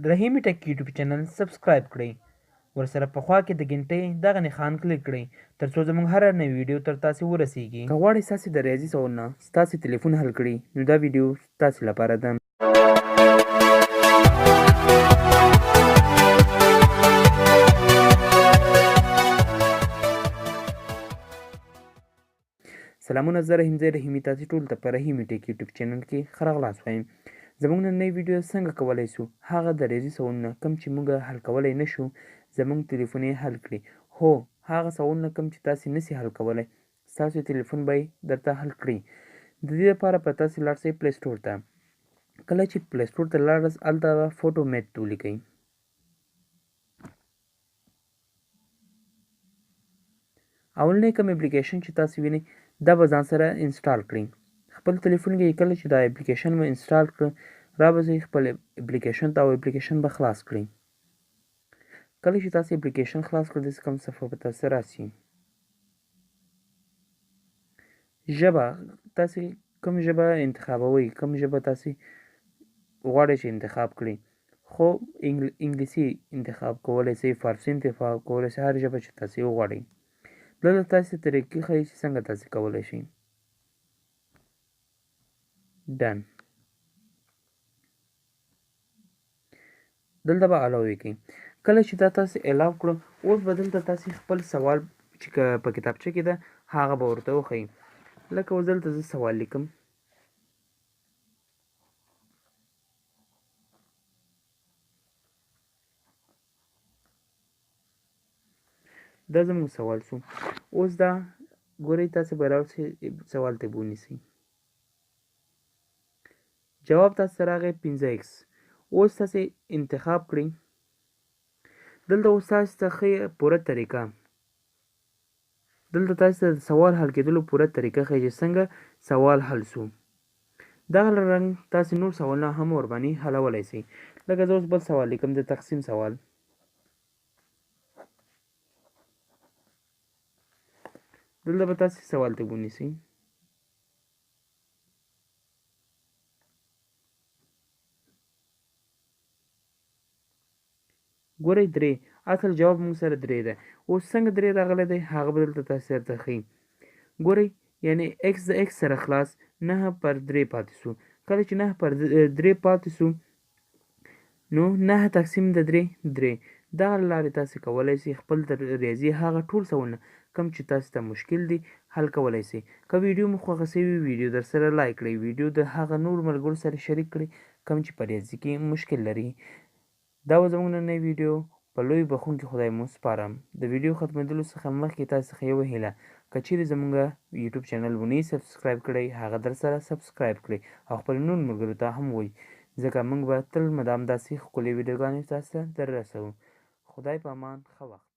د رحیمي ټک یوټیوب چینل سبسکرایب کړئ. ورسره په خوا کې د غنټۍ دغه نښان کلیک کړئ ترڅو زموږ هره نوې ویډیو تر تاسې ورسیږي. که غواړئ ستاسې د ریاضي سوالونه ستاسې تلیفون حل کړي نو دا ویډیو ستاسې لپاره ده. سلامونه، زه رحیم ځای رحیمي تاسې ټولو ته په رحیمي ټک یوټیوب چینل کې ښه راغلاست وایم. زموږ نننۍ ویډیو څنګه کولی سو هغه د ریاضي سوالونه کوم چې موږ حل کولی نه شو زموږ تلیفون یې حل کړي. هو، هغه سوالونه کوم چې تاسې نسئ حل کولی ستاسو تلیفون به یې درته حل کړي. د دې لپاره به تاسې لاړ شئ پلی سټور ته. کله چې پلی سټور ته لاړاست هلته به فوټو میټ ولیکئ. اولنی کوم اپلیکیشن چې تاسې وینئ دا به ځان سره انسټال کړئ. خپل تلیفون کې کله چې دا اپلیکیشن مو انسټال کړ رابځئ خپل اپلیکیشن ته او اپلیکیشن به خلاص کړئ. کله چې تاسې اپلیکیشن خلاص کړئ داسې کوم صفحه به تاسې راسي. ژبه تاسې کوم ژبه انتخابوئ، کوم ژبه تاسې غواړئ چې انتخاب کړئ. خو انګلیسي انتخاب کولی شئ، فارسي انتخاب کولی شئ، هر ژبه چې تاسې وغواړئ. دلته تاسې طریقې ښیي چې څنګه تاسې کولی شئ. ډن. دلته به الاو وکړئ. کله چې دا تاسې الاو کړو اوس به دلته تاسې خپل سوال چې په کتابچه کې ده هغه به ورته وښیئ. لکه اوس دلته زه سوال لیکم. دا زموږ سوال شو. اوس دا ګورئ تاسې به راوړئ سوال ته به ونیسئ. جواب تاسې راغی 5x. اوس تاسې انتخاب کړئ. دلته اوس تاسې ته ښیي پوره طریقه. دلته تاسې ته د سوال حل کېدلو پوره طریقه ښیي چې څنګه سوال حل سو. دغه رنګ تاسې نور سوالونه هم ورباندې حلولی شئ. لکه زه اوس بل سوال لیکم د تقسیم سوال. دلته به تاسې سوال ته ونیسئ. ګورئ 3. اصل جواب موږ سره 3 ده. اوس څنګه 3 راغلی دی هغه به دلته تاسې درته ښیي. ګورئ یعنې x د x سره خلاص 9/3 پاتې سو. کله چې 9/3 پاتې سو نو 9 تقسیم د 3 3. دغه لارې تاسې کولی شئ خپل د ریاضي هغه ټول سوالونه کوم چې تاسې ته مشکل دي حل کولی شئ. که ویډیو مو خوښه شوې ویډیو در سره لایک کړئ. ویډیو د هغه نورو ملګرو سره شریک کړئ کوم چې په ریاضي کې مشکل لري. دا به زموږ نننۍ ویډیو په لوی بخښونکي خدای مو سپارم. د ویډیو ختمېدلو څخه مخکې تاسې څخه یوه هیله که چیرې زموږ یوټیوب چینل ونه سبسکرایب کړئ هغه در سره سبسکرایب کړئ او خپل نور ملګرو ته هم ووایئ ځکه موږ به تل مدام داسې ښکلې ویډیوګانې تاسو ته در رسوو. خدای په امان، ښه وخت.